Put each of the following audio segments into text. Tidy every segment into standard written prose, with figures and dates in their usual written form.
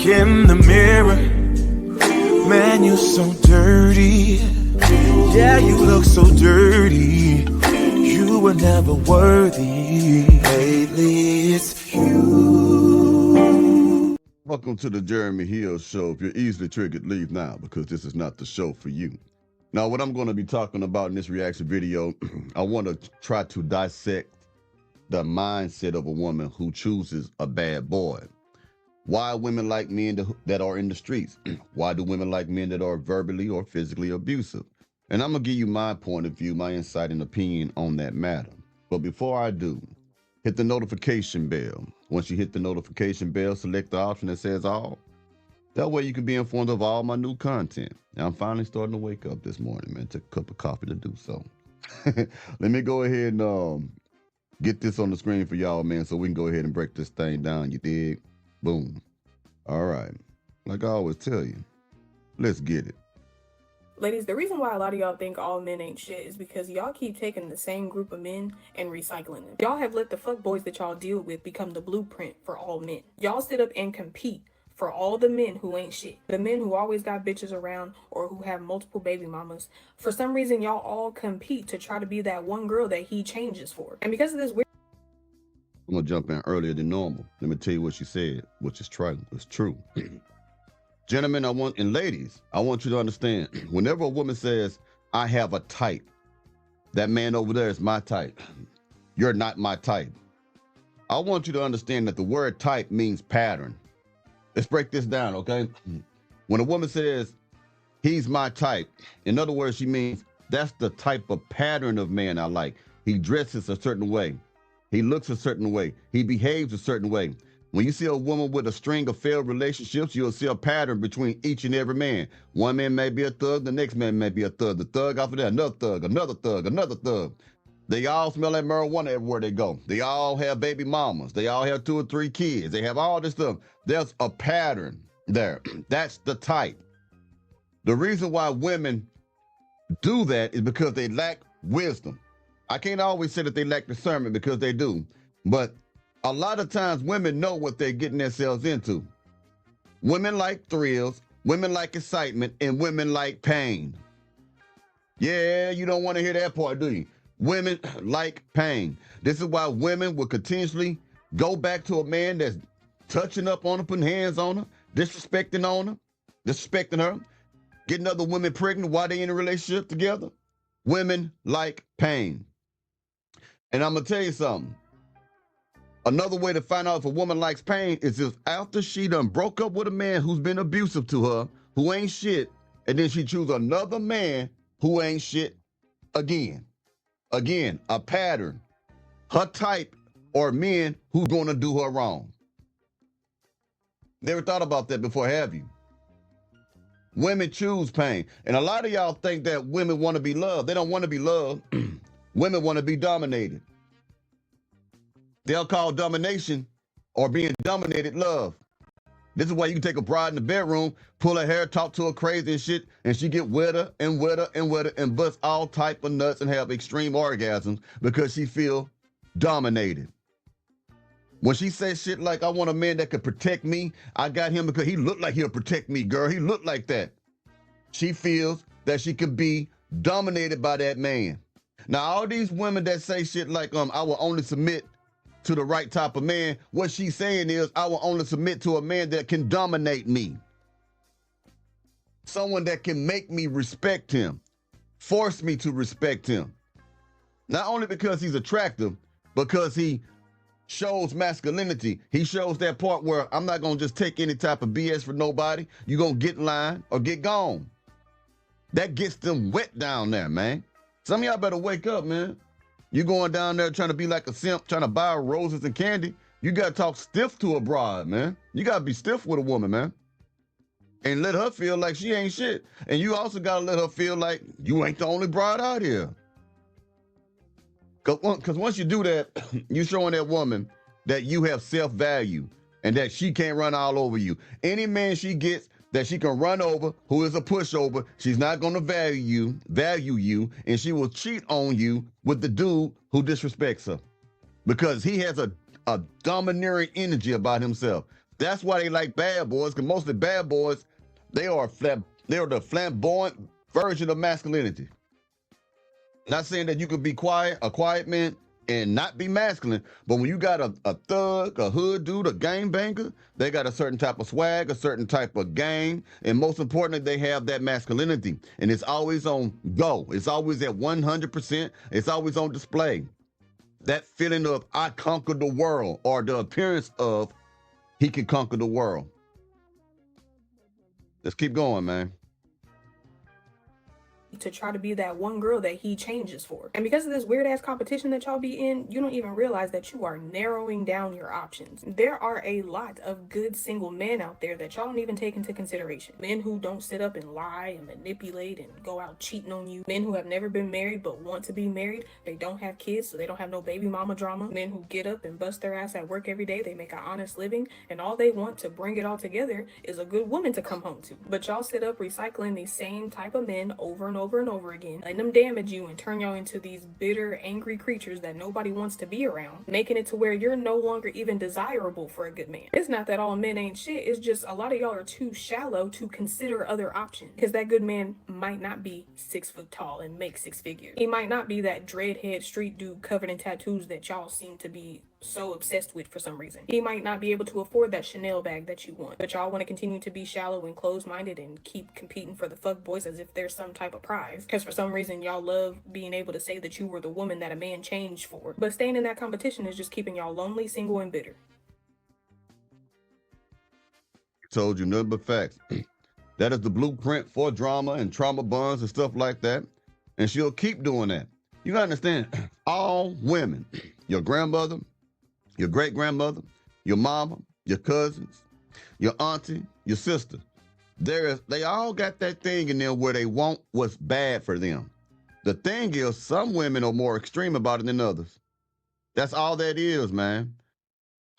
in the mirror, man, you're so dirty. Yeah, you look so dirty. You were never worthy. Lately, it's you. Welcome to the Jeremy Hill Show. If you're easily triggered, leave now, because this is not the show for you. Now, what I'm going to be talking about in this reaction video, I want to try to dissect the mindset of a woman who chooses a bad boy. Why women like men that are in the streets? Why do women like men that are verbally or physically abusive? And I'm going to give you my point of view, my insight and opinion on that matter. But before I do, hit the notification bell. Once you hit the notification bell, select the option that says all. That way you can be informed of all my new content. Now, I'm finally starting to wake up this morning, man. Took a cup of coffee to do so. Let me go ahead and get this on the screen for y'all, man, so we can go ahead and break this thing down. You dig? Boom. All right. Like I always tell you, let's get it. Ladies, the reason why a lot of y'all think all men ain't shit is because y'all keep taking the same group of men and recycling them. Y'all have let the fuck boys that y'all deal with become the blueprint for all men. Y'all sit up and compete for all the men who ain't shit. The men who always got bitches around or who have multiple baby mamas. For some reason, y'all all compete to try to be that one girl that he changes for. And because of this weird... I'm going to jump in earlier than normal. Let me tell you what she said, which is true. It's true. Gentlemen, and ladies, I want you to understand, whenever a woman says, I have a type, that man over there is my type. You're not my type. I want you to understand that the word type means pattern. Let's break this down, okay? When a woman says, he's my type, in other words, she means that's the type of pattern of man I like. He dresses a certain way. He looks a certain way. He behaves a certain way. When you see a woman with a string of failed relationships, you'll see a pattern between each and every man. One man may be a thug, the next man may be a thug. The thug after that, another thug, another thug, another thug. They all smell like marijuana everywhere they go. They all have baby mamas. They all have 2 or 3 kids. They have all this stuff. There's a pattern there. That's the type. The reason why women do that is because they lack wisdom. I can't always say that they lack discernment, because they do. But a lot of times women know what they're getting themselves into. Women like thrills, women like excitement, and women like pain. Yeah, you don't want to hear that part, do you? Women like pain. This is why women will continuously go back to a man that's touching up on her, putting hands on her, disrespecting her, getting other women pregnant while they're in a relationship together. Women like pain. And I'm going to tell you something. Another way to find out if a woman likes pain is if after she done broke up with a man who's been abusive to her, who ain't shit, and then she choose another man who ain't shit again. Again, a pattern. Her type are men who's going to do her wrong. Never thought about that before, have you? Women choose pain. And a lot of y'all think that women want to be loved. They don't want to be loved. Women want to be dominated. They'll call domination or being dominated love. This is why you can take a bride in the bedroom, pull her hair, talk to her crazy and shit, and she get wetter and wetter and wetter and bust all type of nuts and have extreme orgasms because she feel dominated. When she says shit like, I want a man that could protect me, I got him because he looked like he'll protect me, girl. He looked like that. She feels that she could be dominated by that man. Now, all these women that say shit like, I will only submit to the right type of man, what she's saying is, I will only submit to a man that can dominate me. Someone that can make me respect him, force me to respect him. Not only because he's attractive, because he shows masculinity. He shows that part where I'm not going to just take any type of BS for nobody. You're going to get in line or get gone. That gets them wet down there, man. Some of y'all better wake up, man. You going down there trying to be like a simp, trying to buy roses and candy. You got to talk stiff to a bride, man. You got to be stiff with a woman, man. And let her feel like she ain't shit. And you also got to let her feel like you ain't the only bride out here. Because once you do that, you're showing that woman that you have self-value and that she can't run all over you. Any man she gets that she can run over, who is a pushover, she's not going to value you, and she will cheat on you with the dude who disrespects her because he has a domineering energy about himself. That's why they like bad boys, because most of the bad boys, they are the flamboyant version of masculinity. Not saying that you could be a quiet man, and not be masculine, but when you got a thug, a hood dude, a gangbanger, they got a certain type of swag, a certain type of gang, and most importantly, they have that masculinity, and it's always on go. It's always at 100%. It's always on display. That feeling of I conquered the world, or the appearance of he can conquer the world. Let's keep going, man. To try to be that one girl that he changes for. And because of this weird ass competition that y'all be in, you don't even realize that you are narrowing down your options. There are a lot of good single men out there that y'all don't even take into consideration. Men who don't sit up and lie and manipulate and go out cheating on you. Men who have never been married but want to be married. They don't have kids, so they don't have no baby mama drama. Men who get up and bust their ass at work every day. They make an honest living, and all they want to bring it all together is a good woman to come home to. But y'all sit up recycling these same type of men over and over again, letting them damage you and turn y'all into these bitter, angry creatures that nobody wants to be around, making it to where you're no longer even desirable for a good man. It's not that all men ain't shit, it's just a lot of y'all are too shallow to consider other options, because that good man might not be 6 foot tall and make 6 figures. He might not be that dreadhead street dude covered in tattoos that y'all seem to be so obsessed with for some reason. He might not be able to afford that Chanel bag that you want, but y'all want to continue to be shallow and closed-minded and keep competing for the fuck boys as if there's some type of prize, because for some reason y'all love being able to say that you were the woman that a man changed for. But staying in that competition is just keeping y'all lonely, single, and bitter. Told you nothing but facts. That is the blueprint for drama and trauma bonds and stuff like that, and she'll keep doing that. You gotta understand, all women, your grandmother, your great-grandmother, your mama, your cousins, your auntie, your sister, they all got that thing in them where they want what's bad for them. The thing is, some women are more extreme about it than others. That's all that is, man.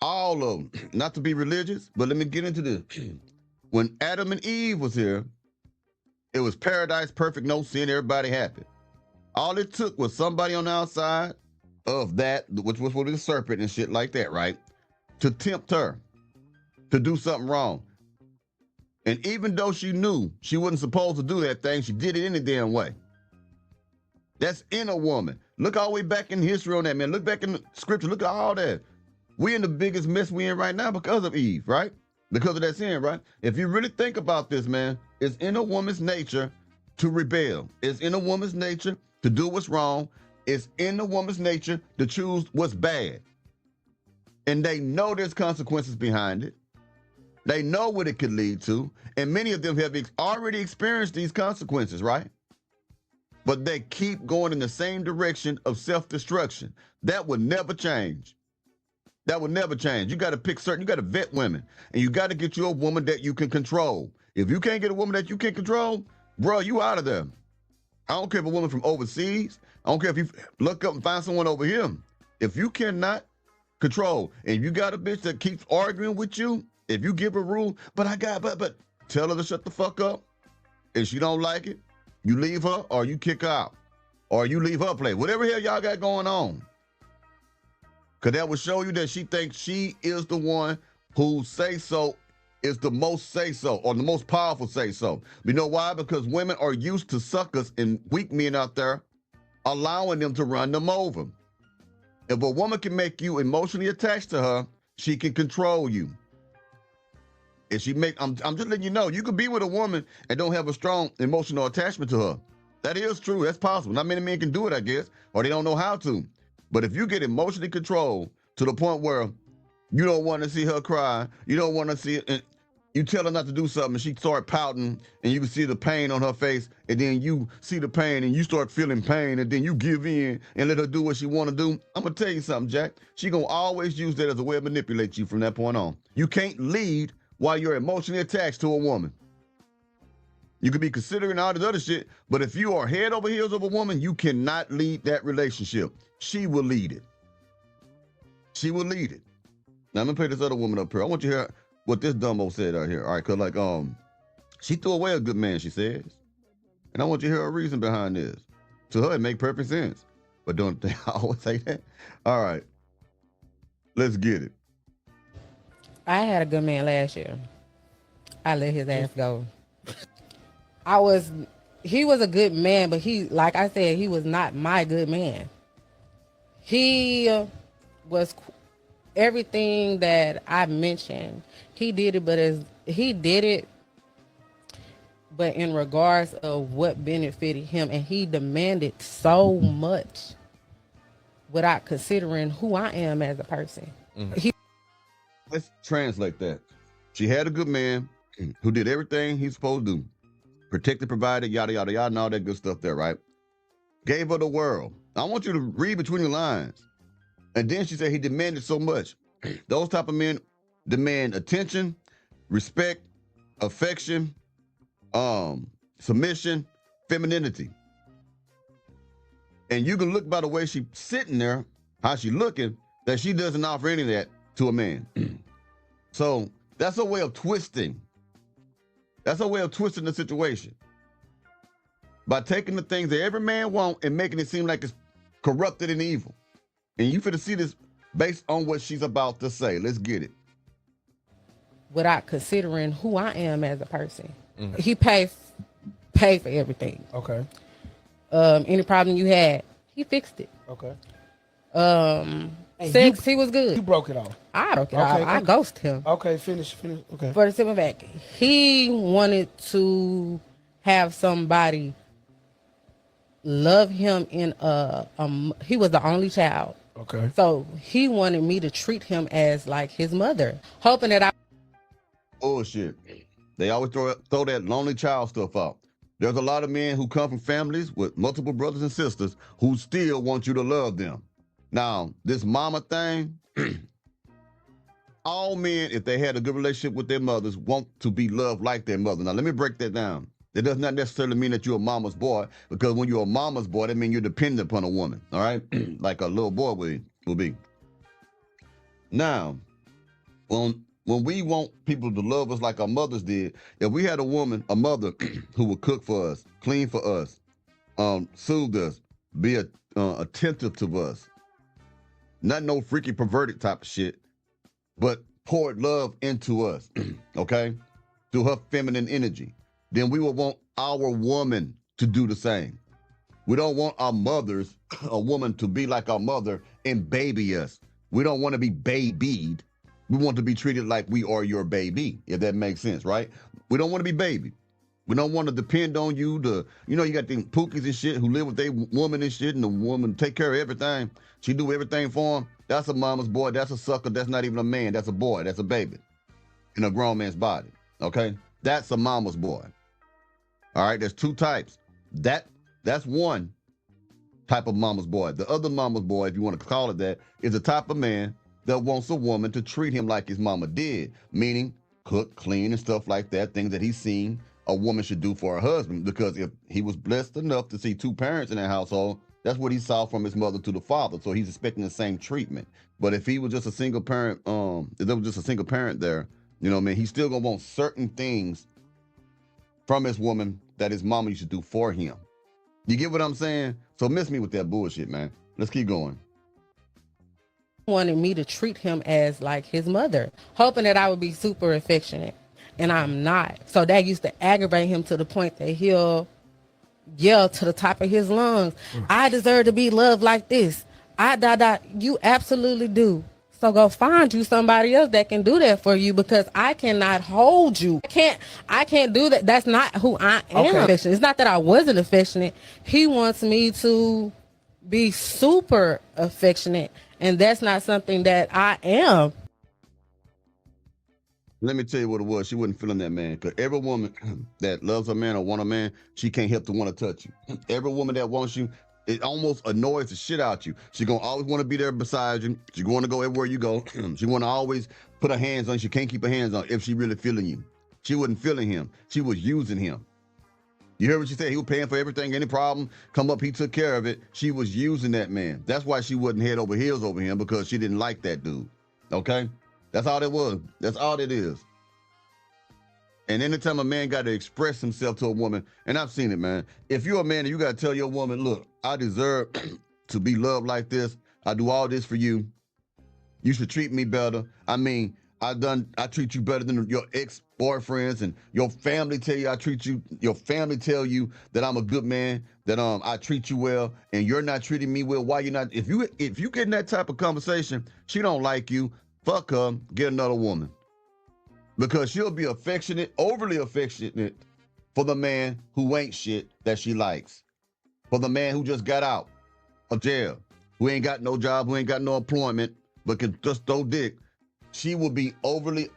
All of them. Not to be religious, but let me get into this. When Adam and Eve was here, it was paradise, perfect, no sin, everybody happy. All it took was somebody on the outside of that, which was with the serpent and shit like that, right? To tempt her to do something wrong. And even though she knew she wasn't supposed to do that thing, she did it any damn way. That's in a woman. Look all the way back in history on that, man. Look back in the scripture. Look at all that. We in the biggest mess we in right now because of Eve, right? Because of that sin, right? If you really think about this, man, it's in a woman's nature to rebel. It's in a woman's nature to do what's wrong. It's in the woman's nature to choose what's bad. And they know there's consequences behind it. They know what it could lead to. And many of them have already experienced these consequences, right? But they keep going in the same direction of self-destruction. That would never change. That would never change. You got to pick you got to vet women. And you got to get you a woman that you can control. If you can't get a woman that you can control, bro, you out of there. I don't care if a woman from overseas. I don't care if you look up and find someone over here. If you cannot control, and you got a bitch that keeps arguing with you, if you give a rule, but tell her to shut the fuck up. If she don't like it, you leave her or you kick her out. Or you leave her play. Whatever hell y'all got going on. Because that will show you that she thinks she is the one who say so is the most say so, or the most powerful say so. You know why? Because women are used to suckers and weak men out there allowing them to run them over. If a woman can make you emotionally attached to her, she can control you. If she I'm just letting you know, you could be with a woman and don't have a strong emotional attachment to her. That is true. That's possible. Not many men can do it, I guess, or they don't know how to. But if you get emotionally controlled to the point where you don't want to see her cry, you don't want to see it, and you tell her not to do something, and she start pouting, and you can see the pain on her face, and then you see the pain, and you start feeling pain, and then you give in and let her do what she want to do. I'm going to tell you something, Jack. She going to always use that as a way to manipulate you from that point on. You can't lead while you're emotionally attached to a woman. You could be considering all this other shit, but if you are head over heels of a woman, you cannot lead that relationship. She will lead it. She will lead it. Now, I'm going to play this other woman up here. I want you to hear what this dumbo said out here. All right, because, she threw away a good man, she says. And I want you to hear a reason behind this. To her, it make perfect sense. But don't they always say that? All right. Let's get it. I had a good man last year. I let his ass go. He was a good man, but like I said, he was not my good man. He was everything that I mentioned. He did it, but in regards of what benefited him, and he demanded so much without considering who I am as a person. Let's translate that. She had a good man who did everything he's supposed to do. Protected, provided, yada, yada, yada, and all that good stuff there, right? Gave her the world. I want you to read between the lines. And then she said he demanded so much. Those type of men demand attention, respect, affection, submission, femininity. And you can look by the way she's sitting there, how she looking, that she doesn't offer any of that to a man. So that's a way of twisting. That's a way of twisting the situation. By taking the things that every man wants and making it seem like it's corrupted and evil. And you finna see this based on what she's about to say. Let's get it. Without considering who I am as a person. He paid for everything. Okay. Any problem you had, he fixed it. Okay. Sex, he was good. You broke it off. I broke it off. I ghosted him. Okay, finish. Okay. For the simple fact, he wanted to have somebody love him in he was the only child. Okay. So he wanted me to treat him as like his mother, hoping that I. Bullshit. They always throw that lonely child stuff out. There's a lot of men who come from families with multiple brothers and sisters who still want you to love them. Now, this mama thing, all men, if they had a good relationship with their mothers, want to be loved like their mother. Now, let me break that down. That does not necessarily mean that you're a mama's boy, because when you're a mama's boy, that means you're dependent upon a woman, all right? Like a little boy will be. Now, when we want people to love us like our mothers did, if we had a mother who would cook for us, clean for us, soothe us, be attentive to us, not no freaky perverted type of shit, but poured love into us, okay? Through her feminine energy. Then we will want our woman to do the same. We don't want our mothers, a woman to be like our mother and baby us. We don't want to be babied. We want to be treated like we are your baby, if that makes sense, right? We don't want to be baby. We don't want to depend on you to, you got them pookies and shit who live with their woman and shit, and the woman take care of everything. She do everything for him. That's a mama's boy. That's a sucker. That's not even a man. That's a boy. That's a baby in a grown man's body, okay? That's a mama's boy. All right, there's two types. That's one type of mama's boy. The other mama's boy, if you want to call it that, is the type of man that wants a woman to treat him like his mama did, meaning cook, clean, and stuff like that, things that he's seen a woman should do for her husband, because if he was blessed enough to see two parents in that household, that's what he saw from his mother to the father, so he's expecting the same treatment. But if he was just a single parent, if there was just a single parent there, he's still gonna want certain things from his woman that his mama used to do for him. You get what I'm saying? So miss me with that bullshit, man. Let's keep going. Wanted me to treat him as like his mother, hoping that I would be super affectionate, and I'm not. So that used to aggravate him to the point that he'll yell to the top of his lungs, I deserve to be loved like this. You absolutely do. So go find you somebody else that can do that for you, because I cannot hold you. I can't do that. That's not who I am. Okay. It's not that I wasn't affectionate. He wants me to be super affectionate, and that's not something that I am. Let me tell you what it was. She wasn't feeling that man, because every woman that loves a man or want a man, she can't help to want to touch you. Every woman that wants you, it almost annoys the shit out you. She gonna always want to be there beside you. She going to go everywhere you go. She want to always put her hands on you. She can't keep her hands on if she really feeling you. She wasn't feeling him. She was using him. You heard what she said? He was paying for everything. Any problem come up, he took care of it. She was using that man. That's why she wasn't head over heels over him, because she didn't like that dude. Okay? That's all it was. That's all it is. And anytime a man got to express himself to a woman, and I've seen it, man. If you're a man and you got to tell your woman, look, I deserve to be loved like this. I do all this for you. You should treat me better. I I treat you better than your ex-boyfriends, and your family tell you your family tell you that I'm a good man, that I treat you well, and you're not treating me well. Why you not? If you get in that type of conversation, she don't like you, fuck her, get another woman. Because she'll be affectionate, overly affectionate for the man who ain't shit that she likes. For the man who just got out of jail, who ain't got no job, who ain't got no employment, but can just throw dick. She will be overly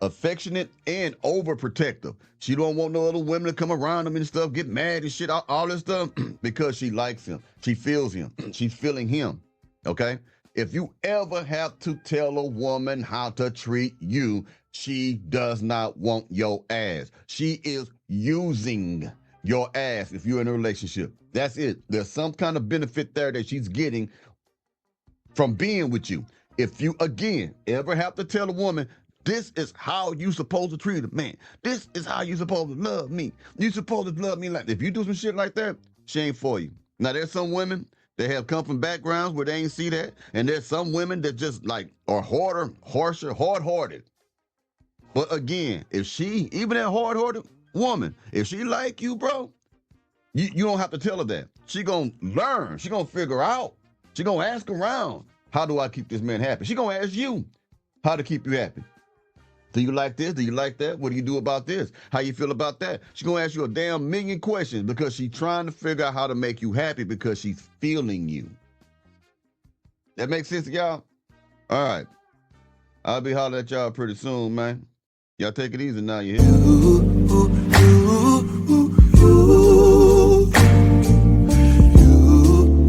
affectionate and overprotective. She don't want no other women to come around him and stuff, get mad and shit, all this stuff, because she likes him. She feels him. She's feeling him, okay? If you ever have to tell a woman how to treat you, she does not want your ass. She is using your ass if you're in a relationship. That's it. There's some kind of benefit there that she's getting from being with you. If you, again, ever have to tell a woman, this is how you supposed to treat a man. This is how you supposed to love me. You supposed to love me like, if you do some shit like that, she ain't for you. Now, there's some women that have come from backgrounds where they ain't see that. And there's some women that just like are harsher, hard-hearted. But again, if she, even that hard-hearted woman, if she like you, bro, you don't have to tell her that. She gonna learn. She gonna figure out. She gonna ask around. How do I keep this man happy? She gonna ask you how to keep you happy. Do you like this? Do you like that? What do you do about this? How you feel about that? She gonna ask you a damn million questions because she's trying to figure out how to make you happy because she's feeling you. That makes sense to y'all? All right. I'll be hollering at y'all pretty soon, man. Y'all take it easy now, you hear?